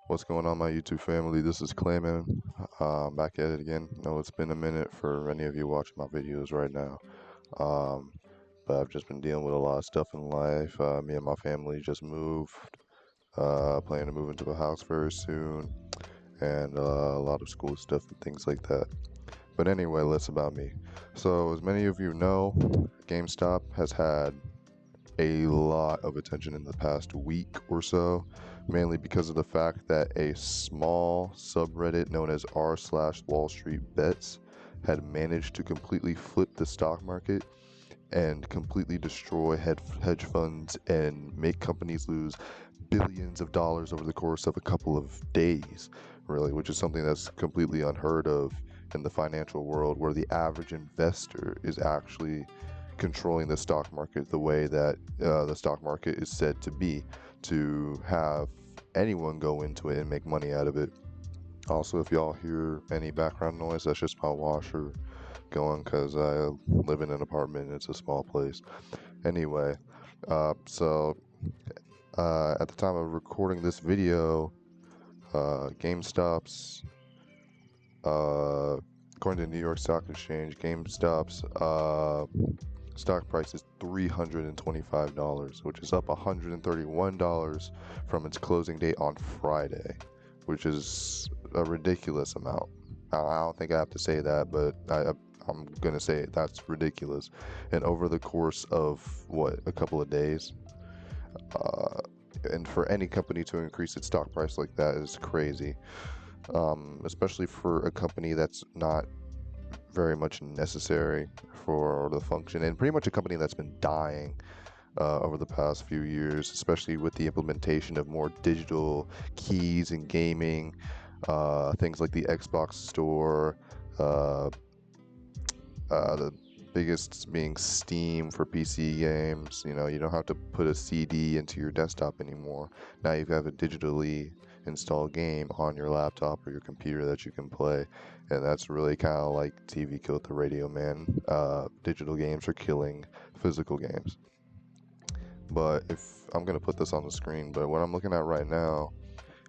What's going on, my YouTube family? This is Clayman. Back at it again. I know it's been a minute for any of you watching my videos right now. Um, but I've just been dealing with a lot of stuff in life. Me and my family just moved. Planning to move into a house very soon, and a lot of school stuff and things like that. But anyway, less about me. So, as many of you know, GameStop has had a lot of attention in the past week or so, mainly because of the fact that a small subreddit known as r slash Wall Street Bets had managed to completely flip the stock market and completely destroy hedge funds and make companies lose billions of dollars over the course of a couple of days, really, which is something that's completely unheard of in the financial world, where the average investor is actually controlling the stock market the way that the stock market is said to be, to have anyone go into it and make money out of it. Also, if y'all hear any background noise, that's just my washer going because I live in an apartment and it's a small place. Anyway, at the time of recording this video, GameStop's, according to New York Stock Exchange, GameStop's stock price is $325, which is up $131 from its closing date on Friday, which is a ridiculous amount. I don't think I have to say that, but I'm gonna say it. That's ridiculous. And over the course of a couple of days, uh, and for any company to increase its stock price like that is crazy, especially for a company that's not very much necessary for the function, and pretty much a company that's been dying over the past few years, especially with the implementation of more digital keys in gaming, things like the Xbox Store, uh, the biggest being Steam for PC games. You know, you don't have to put a CD into your desktop anymore. Now you have a digitally installed game on your laptop or your computer that you can play, and that's really kind of like TV killed the radio, man. Digital games are killing physical games. But if I'm gonna put this on the screen, but what I'm looking at right now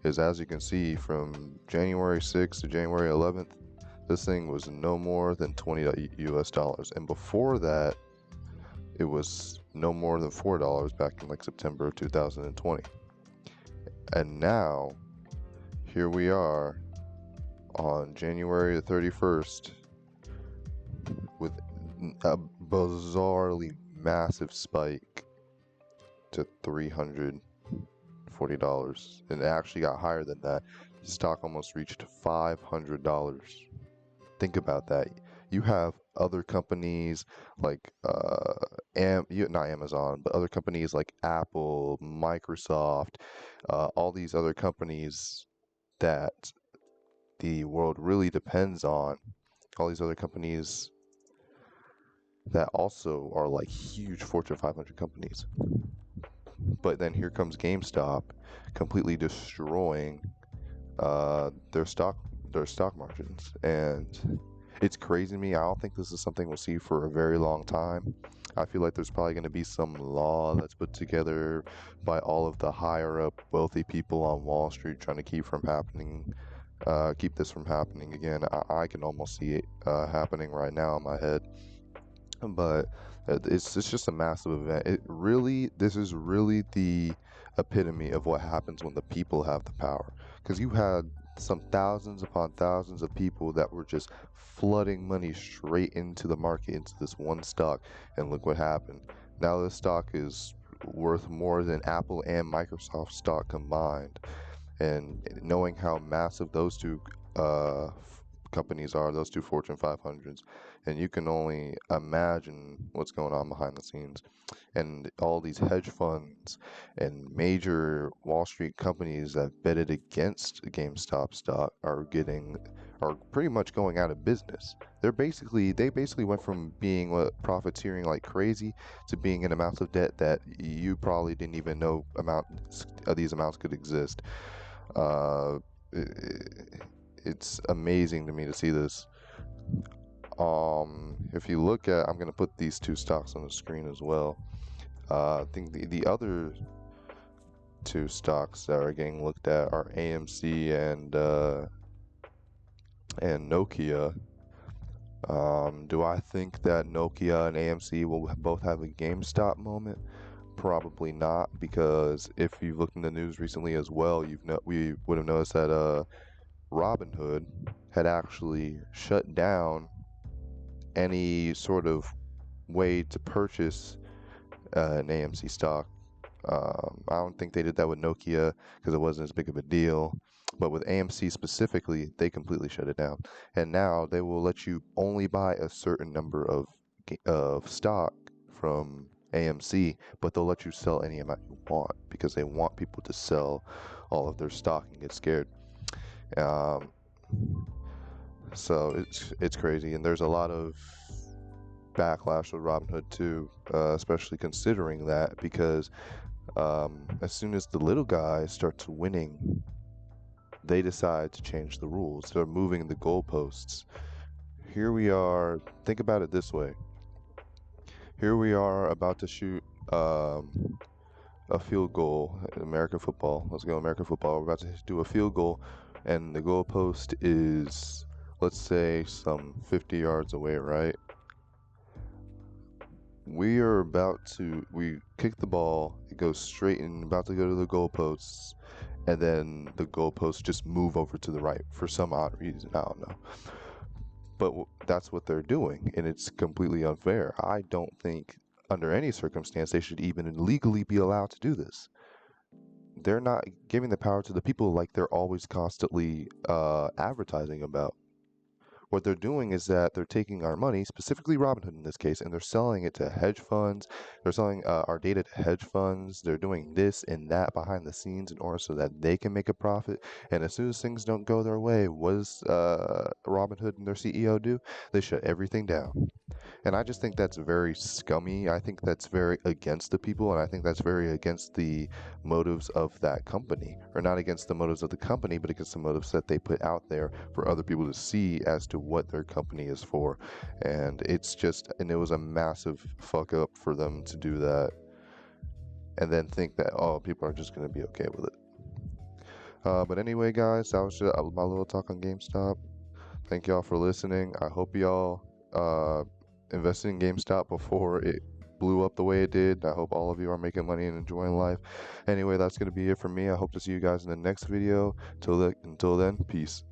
is, as you can see, from January 6th to January 11th, this thing was no more than 20 US dollars. And before that, it was no more than $4 back in like September of 2020. And now, here we are on January the 31st with a bizarrely massive spike to $340. And it actually got higher than that. The stock almost reached $500. Think about that. You have other companies like not Amazon, but other companies like Apple, Microsoft, all these other companies that the world really depends on. All these other companies that also are like huge Fortune 500 companies. But then here comes GameStop, completely destroying their stock margins, and it's crazy to me. I don't think this is something we'll see for a very long time. I feel like there's probably going to be some law that's put together by all of the higher up wealthy people on Wall Street trying to keep this from happening again. I can almost see it happening right now in my head, but it's just a massive event. This is really the epitome of what happens when the people have the power. Because you had some thousands upon thousands of people that were just flooding money straight into the market, into this one stock, and look what happened. Now this stock is worth more than Apple and Microsoft stock combined. And knowing how massive those two companies are, those two Fortune 500s, and you can only imagine what's going on behind the scenes. And all these hedge funds and major Wall Street companies that betted against GameStop stock are pretty much going out of business. They basically went from being profiteering like crazy to being in amounts of debt that you probably didn't even know these amounts could exist. Uh, it's amazing to me to see this. If you look at, I'm gonna put these two stocks on the screen as well. I think the other two stocks that are getting looked at are AMC and Nokia. Do I think that Nokia and AMC will both have a GameStop moment? Probably not, because if you've looked in the news recently as well, we would have noticed that Robinhood had actually shut down any sort of way to purchase an AMC stock. I don't think they did that with Nokia because it wasn't as big of a deal. But with AMC specifically, they completely shut it down. And now they will let you only buy a certain number of stock from AMC, but they'll let you sell any amount you want because they want people to sell all of their stock and get scared. Um, so it's crazy, and there's a lot of backlash with Robinhood too, especially considering that because as soon as the little guys start winning, they decide to change the rules. They're moving the goalposts. Here we are. Think about it this way. Here we are about to shoot a field goal in American football. Let's go American football. We're about to do a field goal, and the goalpost is, let's say, some 50 yards away, right? We kick the ball, it goes straight and about to go to the goalposts, and then the goalposts just move over to the right for some odd reason. I don't know. But that's what they're doing, and it's completely unfair. I don't think under any circumstance they should even legally be allowed to do this. They're not giving the power to the people like they're always constantly advertising about. What they're doing is that they're taking our money, specifically Robinhood in this case, and they're selling it to hedge funds. They're selling our data to hedge funds. They're doing this and that behind the scenes in order so that they can make a profit. And as soon as things don't go their way, what does Robinhood and their CEO do? They shut everything down. And I just think that's very scummy. I think that's very against the people, and I think that's very against the motives of that company. Or not against the motives of the company, but against the motives that they put out there for other people to see as to what their company is for. And it was a massive fuck up for them to do that and then think that, oh, people are just going to be okay with it. But anyway, guys, that was just my little talk on GameStop. Thank y'all for listening. I hope y'all invested in GameStop before it blew up the way it did. I hope all of you are making money and enjoying life. Anyway, that's going to be it for me. I hope to see you guys in the next video. Until then, peace.